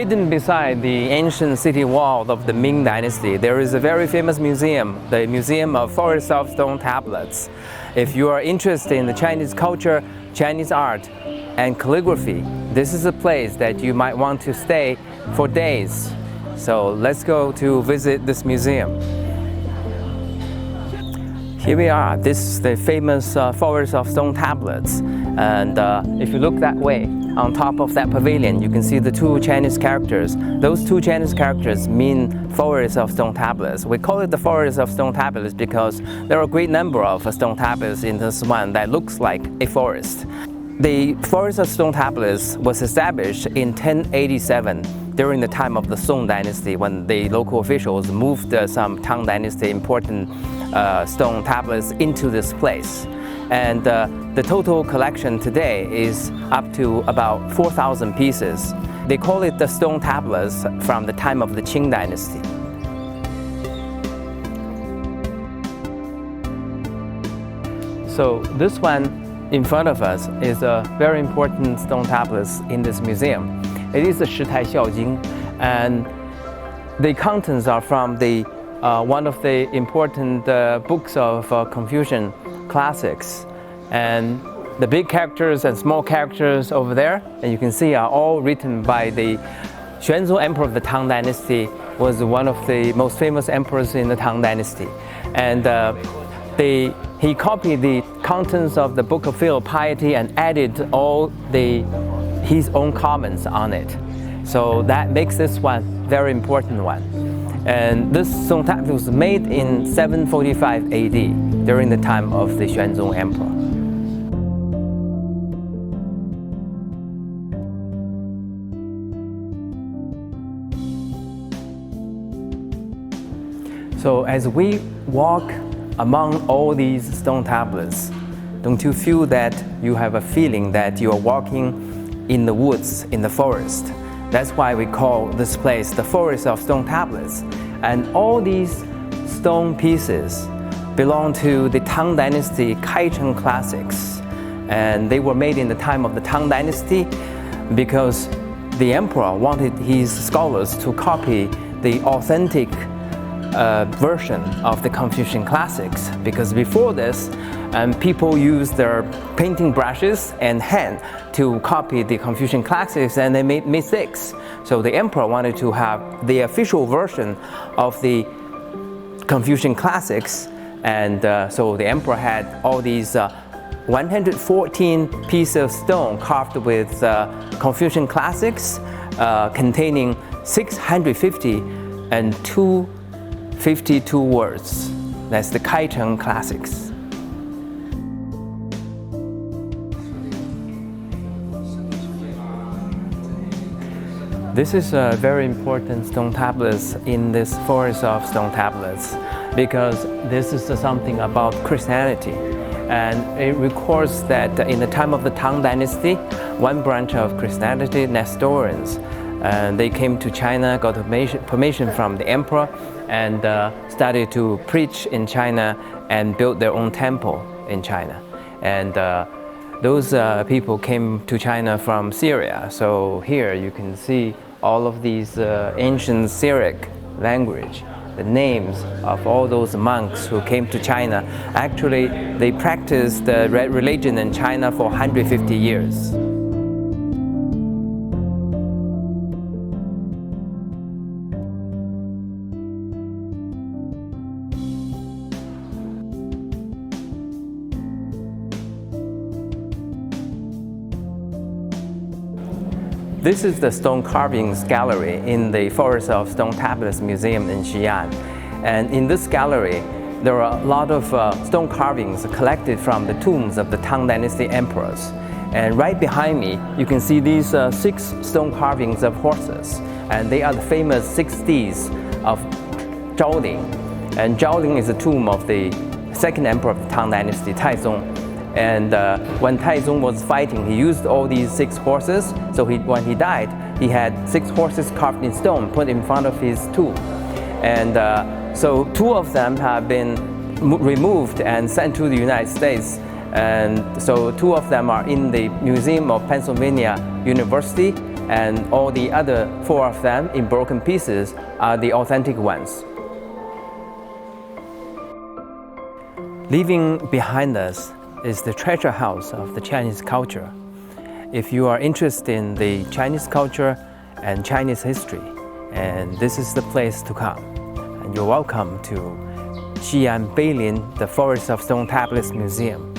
Hidden beside the ancient city wall of the Ming Dynasty, there is a very famous museum, the Museum of Forest of Stone Tablets. If you are interested in the Chinese culture, Chinese art, and calligraphy, this is a place that you might want to stay for days. So let's go to visit this museum. Here we are. This is the famous Forest of Stone Tablets. And if you look that way, on top of that pavilion, you can see the two Chinese characters. Those two Chinese characters mean Forest of Stone Tablets. We call it the Forest of Stone Tablets because there are a great number of stone tablets in this one that looks like a forest. The Forest of Stone Tablets was established in 1087 during the time of the Song Dynasty, when the local officials moved some Tang Dynasty important stone tablets into this place. And the total collection today is up to about 4,000 pieces. They call it the stone tablets from the time of the Qing Dynasty. So this one in front of us is a very important stone tablet in this museum. It is the Xia'an, and the contents are from the one of the important books of Confucian classics. And the big characters and small characters over there, and you can see, are all written by the Xuanzong Emperor of the Tang Dynasty, was one of the most famous emperors in the Tang Dynasty. And he copied the contents of the Book of Filial Piety and added all his own comments on it. So that makes this one very important one. And this stone tablet was made in 745 AD during the time of the Xuanzong Emperor. So as we walk among all these stone tablets, don't you feel that you have a feeling that you are walking in the woods, in the forest? That's why we call this place the Forest of Stone Tablets. And all these stone pieces belong to the Tang Dynasty Kaicheng classics. And they were made in the time of the Tang Dynasty because the emperor wanted his scholars to copy the authentic version of the Confucian classics, because before this people used their painting brushes and hand to copy the Confucian classics, and they made mistakes. So the emperor wanted to have the official version of the Confucian classics, and so the emperor had all these 114 pieces of stone carved with Confucian classics, containing 652 words. That's the Kaicheng classics. This is a very important stone tablets in this Forest of Stone Tablets because this is something about Christianity. And it records that in the time of the Tang Dynasty, one branch of Christianity, Nestorians, and they came to China, got permission from the emperor, and started to preach in China and built their own temple in China. And those people came to China from Syria. So here you can see all of these ancient Syriac language, the names of all those monks who came to China. Actually, they practiced the religion in China for 150 years. This is the stone carvings gallery in the Forest of Stone Tablets Museum in Xi'an. And in this gallery, there are a lot of stone carvings collected from the tombs of the Tang Dynasty emperors. And right behind me, you can see these 6 stone carvings of horses. And they are the famous 6 steeds of Zhaolin. And Zhaolin is the tomb of the second emperor of the Tang Dynasty, Taizong. And when Taizong was fighting, he used all these 6 horses. So when he died, he had 6 horses carved in stone put in front of his tomb. And so 2 of them have been removed and sent to the United States. And so 2 of them are in the Museum of Pennsylvania University, and all the other 4 of them in broken pieces are the authentic ones. Leaving behind us is the treasure house of the Chinese culture. If you are interested in the Chinese culture and Chinese history, and this is the place to come. And you're welcome to Xi'an Beilin, the Forest of Stone Tablets Museum.